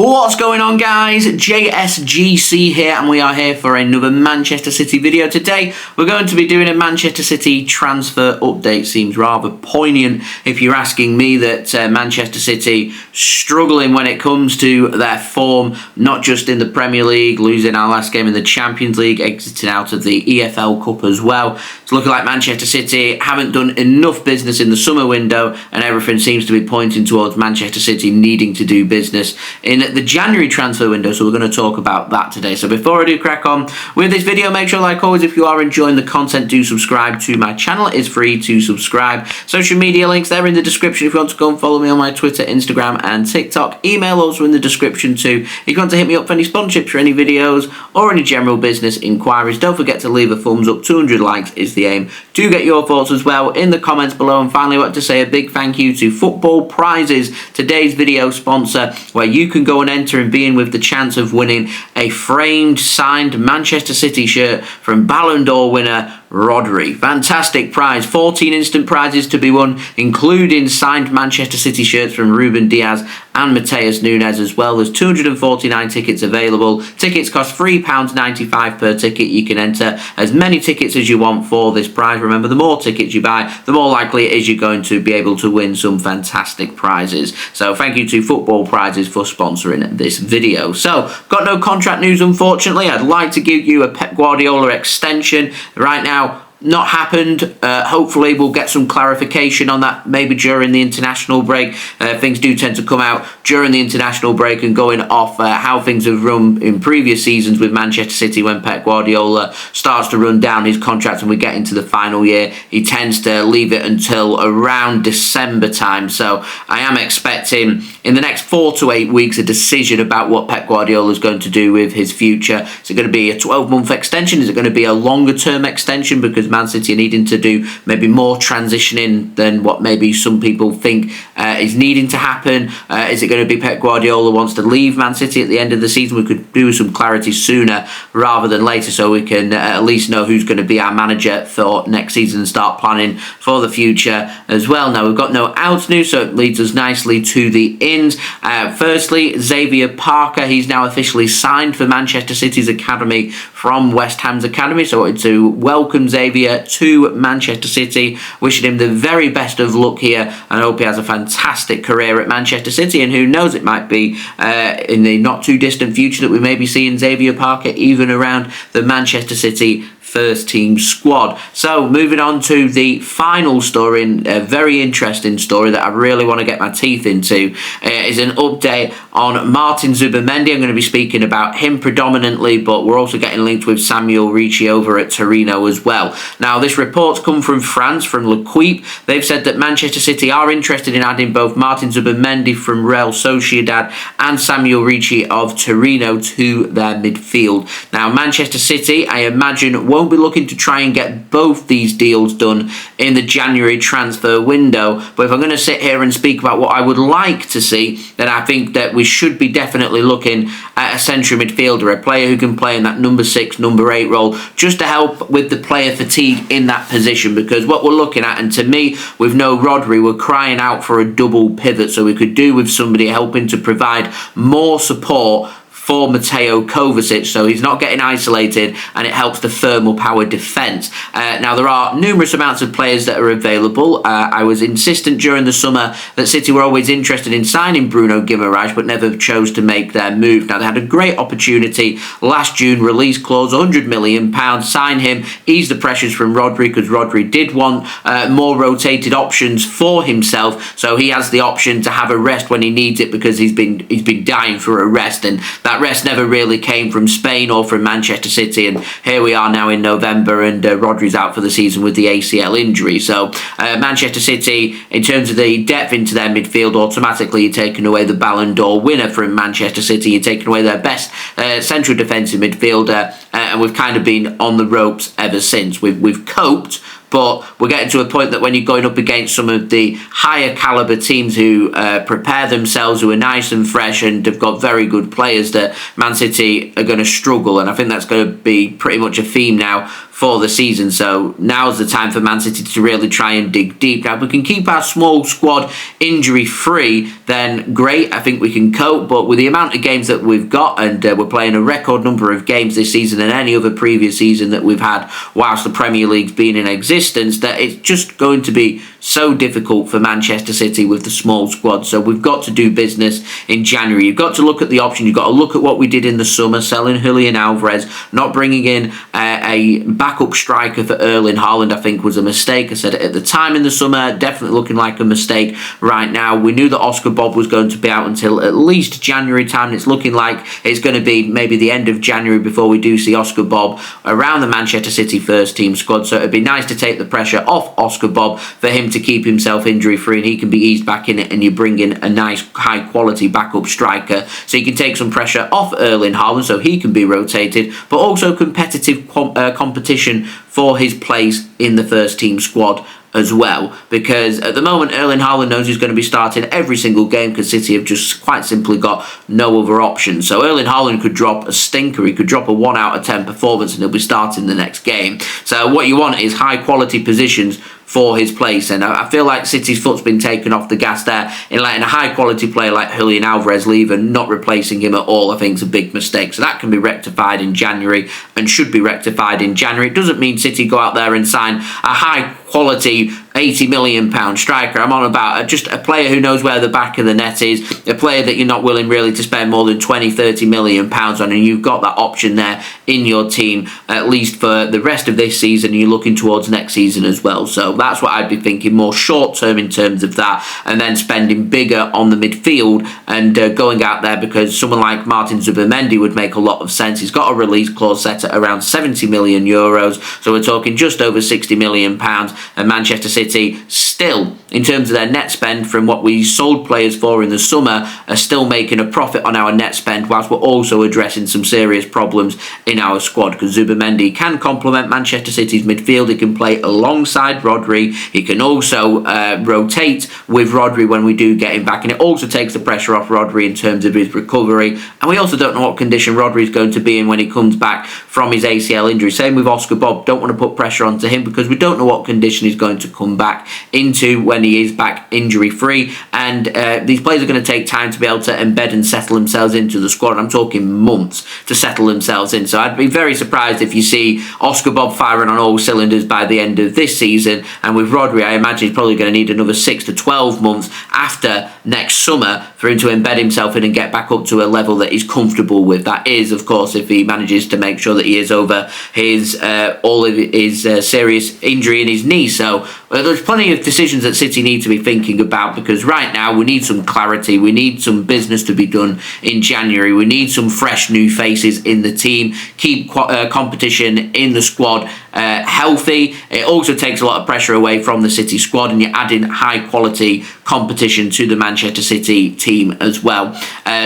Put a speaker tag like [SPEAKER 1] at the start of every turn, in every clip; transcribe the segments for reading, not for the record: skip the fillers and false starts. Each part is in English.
[SPEAKER 1] What's going on, guys? JSGC here, and we are here for another Manchester City video. Today we're going to be doing a Manchester City transfer update. Seems rather poignant if you're asking me that Manchester City struggling when it comes to their form, not just in the Premier League, losing our last game in the Champions League, exiting out of the EFL Cup as well. It's looking like Manchester City haven't done enough business in the summer window, and everything seems to be pointing towards Manchester City needing to do business in the January transfer window, so we're going to talk about that today. So before I do crack on with this video, make sure, like always, if you are enjoying the content, do subscribe to my channel. It is free to subscribe. Social media links there in the description if you want to go and follow me on my Twitter, Instagram and TikTok. Email also in the description too if you want to hit me up for any sponsorships for any videos or any general business inquiries. Don't forget to leave a thumbs up. 200 likes is the aim. Do get your thoughts as well in the comments below. And finally, I want to say a big thank you to Football Prizes, today's video sponsor, where you can go and enter and be in with the chance of winning a framed signed Manchester City shirt from Ballon d'Or winner Rodri. Fantastic prize. 14 instant prizes to be won, including signed Manchester City shirts from Ruben Diaz and Mateus Nunes as well. There's 249 tickets available. Tickets cost £3.95 per ticket. You can enter as many tickets as you want for this prize. Remember, the more tickets you buy, the more likely it is you're going to be able to win some fantastic prizes. So thank you to Football Prizes for sponsoring this video. So, got no contract news, unfortunately. I'd like to give you a Pep Guardiola extension right now. Not happened. Hopefully we'll get some clarification on that maybe during the international break. Things do tend to come out during the international break, and going off how things have run in previous seasons with Manchester City when Pep Guardiola starts to run down his contract and we get into the final year, he tends to leave it until around December time. So I am expecting in the next 4 to 8 weeks a decision about what Pep Guardiola is going to do with his future. Is it going to be a 12-month extension? Is it going to be a longer term extension because Man City are needing to do maybe more transitioning than what maybe some people think is needing to happen? Is it going to be Pep Guardiola wants to leave Man City at the end of the season? We could do some clarity sooner rather than later, so we can at least know who's going to be our manager for next season and start planning for the future as well. Now, we've got no outs news, so it leads us nicely to the ins. Firstly, Xavier Parker, he's now officially signed for Manchester City's academy from West Ham's academy, so I wanted to welcome Xavier to Manchester City, wishing him the very best of luck here, and hope he has a fantastic career at Manchester City. And who knows, it might be in the not too distant future that we may be seeing Xavier Parker even around the Manchester City first team squad. So moving on to the final story, and a very interesting story that I really want to get my teeth into, is an update on Martin Zubimendi. I'm going to be speaking about him predominantly, but we're also getting linked with Samuel Ricci over at Torino as well. Now, this report's come from France, from L'Equipe. They've said that Manchester City are interested in adding both Martin Zubimendi from Real Sociedad and Samuel Ricci of Torino to their midfield. Now, Manchester City, I imagine, won't be looking to try and get both these deals done in the January transfer window, but if I'm going to sit here and speak about what I would like to see, then I think that we should be definitely looking at a central midfielder, a player who can play in that number 6, number 8 role, just to help with the player fatigue in that position. Because what we're looking at, and to me, with no Rodri, we're crying out for a double pivot, so we could do with somebody helping to provide more support for Mateo Kovacic, so he's not getting isolated, and it helps to firm up our defence. Now, there are numerous amounts of players that are available. I was insistent during the summer that City were always interested in signing Bruno Guimaraes, but never chose to make their move. Now, they had a great opportunity last June, release clause, £100 million, sign him, ease the pressures from Rodri, because Rodri did want more rotated options for himself, so he has the option to have a rest when he needs it, because he's been dying for a rest, and that rest never really came from Spain or from Manchester City, and here we are now in November, and Rodri's out for the season with the ACL injury. So Manchester City, in terms of the depth into their midfield, automatically you're taking away the Ballon d'Or winner from Manchester City, you're taking away their best central defensive midfielder, and we've kind of been on the ropes ever since. We've coped, but we're getting to a point that when you're going up against some of the higher caliber teams who prepare themselves, who are nice and fresh and have got very good players, that Man City are going to struggle. And I think that's going to be pretty much a theme now for the season. So now's the time for Man City to really try and dig deep. Now, if we can keep our small squad injury-free, then great. I think we can cope. But with the amount of games that we've got, and we're playing a record number of games this season than any other previous season that we've had whilst the Premier League's been in existence, that it's just going to be so difficult for Manchester City with the small squad. So we've got to do business in January. You've got to look at the option. You've got to look at what we did in the summer, selling Julian Alvarez, not bringing in a backup striker for Erling Haaland. I think was a mistake. I said it at the time in the summer, definitely looking like a mistake right now. We knew that Oscar Bob was going to be out until at least January time, and it's looking like it's going to be maybe the end of January before we do see Oscar Bob around the Manchester City first team squad. So it'd be nice to take the pressure off Oscar Bob for him to keep himself injury free, and he can be eased back in it, and you bring in a nice high quality backup striker so you can take some pressure off Erling Haaland so he can be rotated, but also competitive competition for his place in the first team squad as well, because at the moment Erling Haaland knows he's going to be starting every single game because City have just quite simply got no other option. So Erling Haaland could drop a stinker, he could drop a 1 out of 10 performance and he'll be starting the next game. So what you want is high quality positions for his place, and I feel like City's foot's been taken off the gas there in letting a high quality player like Julian Alvarez leave and not replacing him at all. I think it's a big mistake, so that can be rectified in January and should be rectified in January. It doesn't mean City go out there and sign a high quality £80 million striker. I'm on about just a player who knows where the back of the net is, a player that you're not willing really to spend more than £20-30 million on, and you've got that option there in your team at least for the rest of this season, and you're looking towards next season as well. So that's what I'd be thinking, more short term in terms of that, and then spending bigger on the midfield and going out there, because someone like Martin Zubimendi would make a lot of sense. He's got a release clause set at around €70 million, so we're talking just over £60 million, and Manchester City still, in terms of their net spend from what we sold players for in the summer, are still making a profit on our net spend, whilst we're also addressing some serious problems in our squad, because Zubimendi can complement Manchester City's midfield. He can play alongside Rodri. He can also rotate with Rodri when we do get him back, and it also takes the pressure off Rodri in terms of his recovery. And we also don't know what condition Rodri is going to be in when he comes back from his ACL injury. Same with Oscar Bob. Don't want to put pressure onto him because we don't know what condition he's going to come back into when he is back injury free, and these players are going to take time to be able to embed and settle themselves into the squad. I'm talking months to settle themselves in, so I'd be very surprised if you see Oscar Bob firing on all cylinders by the end of this season, and with Rodri I imagine he's probably going to need another 6 to 12 months after next summer for him to embed himself in and get back up to a level that he's comfortable with. That is, of course, if he manages to make sure that he is over his all of his serious injury in his knee. So there's plenty of decisions that City need to be thinking about, because right now we need some clarity, we need some business to be done in January, we need some fresh new faces in the team, keep competition in the squad healthy. It also takes a lot of pressure away from the City squad, and you're adding high quality competition to the Manchester City team as well.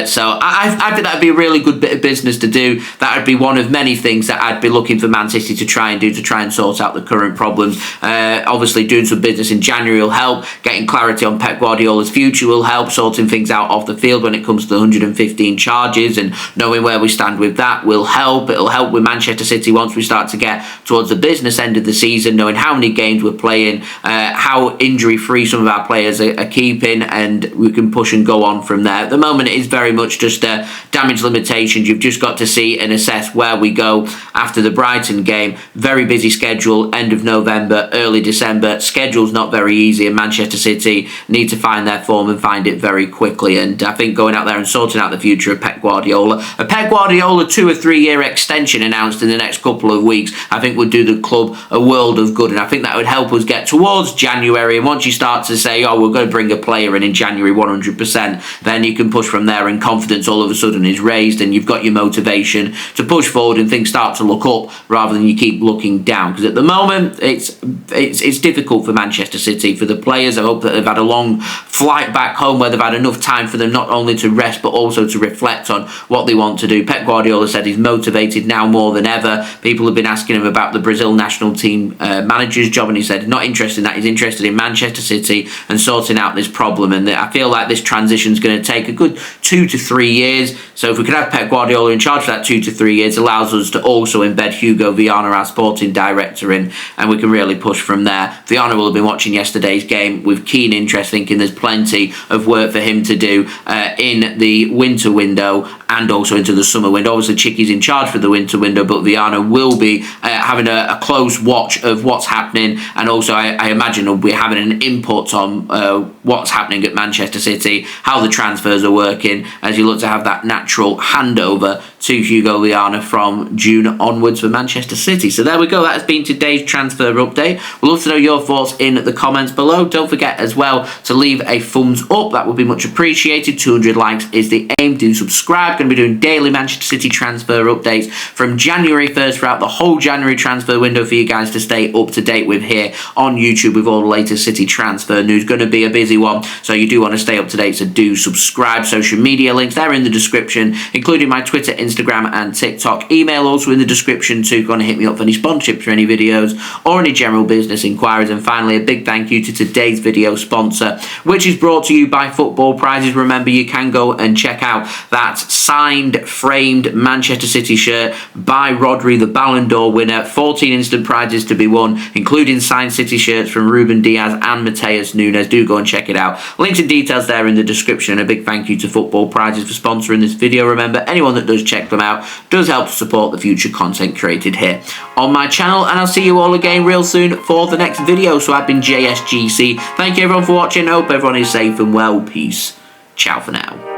[SPEAKER 1] So I think that would be a really good bit of business to do. That would be one of many things that I'd be looking for Man City to try and do, to try and sort out the current problems. Obviously doing some business in January will help, getting clarity on Pep Guardiola's future will help, sorting things out off the field when it comes to the 115 charges and knowing where we stand with that will help. It'll help with Manchester City once we start to get towards the business end of the season, knowing how many games we're playing, how injury free some of our players are keeping, and we can push and go on from there. At the moment it is very much just damage limitations. You've just got to see and assess where we go after the Brighton game. Very busy schedule, end of November, early December. Schedule's not very easy, and Manchester City need to find their form and find it very quickly. And I think going out there and sorting out the future of Pep Guardiola, a Pep Guardiola 2 or 3 year extension announced in the next couple of weeks, I think would do the club a world of good, and I think that would help us get towards January. And once you start to say, oh, we're going to bring a player in January 100%, then you can push from there, and confidence all of a sudden is raised, and you've got your motivation to push forward, and things start to look up rather than you keep looking down. Because at the moment it's difficult for Manchester City, for the players. I hope that they've had a long flight back home where they've had enough time for them not only to rest but also to reflect on what they want to do. Pep Guardiola said he's motivated now more than ever. People have been asking him about the Brazil national team manager's job, and he said not interested in that, he's interested in Manchester City and sorting out this problem. And I feel like this transition is going to take a good 2 to 3 years. So if we could have Pep Guardiola in charge for that 2 to 3 years, allows us to also embed Hugo Viana, our sporting director, in, and we can really push from there. Viana will have been watching yesterday's game with keen interest, thinking there's plenty of work for him to do in the winter window and also into the summer window. Obviously, Chicky's in charge for the winter window, but Viana will be having a close watch of what's happening, and also I imagine will be having an input on what's happening at Manchester City, how the transfers are working, as you look to have that natural handover to Hugo Viana from June onwards for Manchester City. So there we go, that has been today's transfer update. We'd love to know your thoughts in the comments below. Don't forget as well to leave a thumbs up, that would be much appreciated. 200 likes is the aim. Do subscribe. Going to be doing daily Manchester City transfer updates from January 1st throughout the whole January transfer window for you guys to stay up to date with here on YouTube with all the latest City transfer news. Going to be a busy one, so you do want to stay up to date, so do subscribe. Social media links, they're in the description, including my Twitter, Instagram and TikTok. Email also in the description too. Go on and hit me up for any sponsorships for any videos or any general business inquiries. And finally, a big thank you to today's video sponsor, which is brought to you by Football Prizes. Remember, you can go and check out that signed, framed Manchester City shirt by Rodri, the Ballon d'Or winner. 14 instant prizes to be won, including signed City shirts from Ruben Diaz and Mateus Nunes. Do go and check it out. Links and details there in the description. A big thank you to Football Prizes for sponsoring this video. Remember, anyone that does check them out does help to support the future content created here on my channel, and I'll see you all again real soon for the next video. So I've been JSGC. Thank you everyone for watching. Hope everyone is safe and well. Peace. Ciao for now.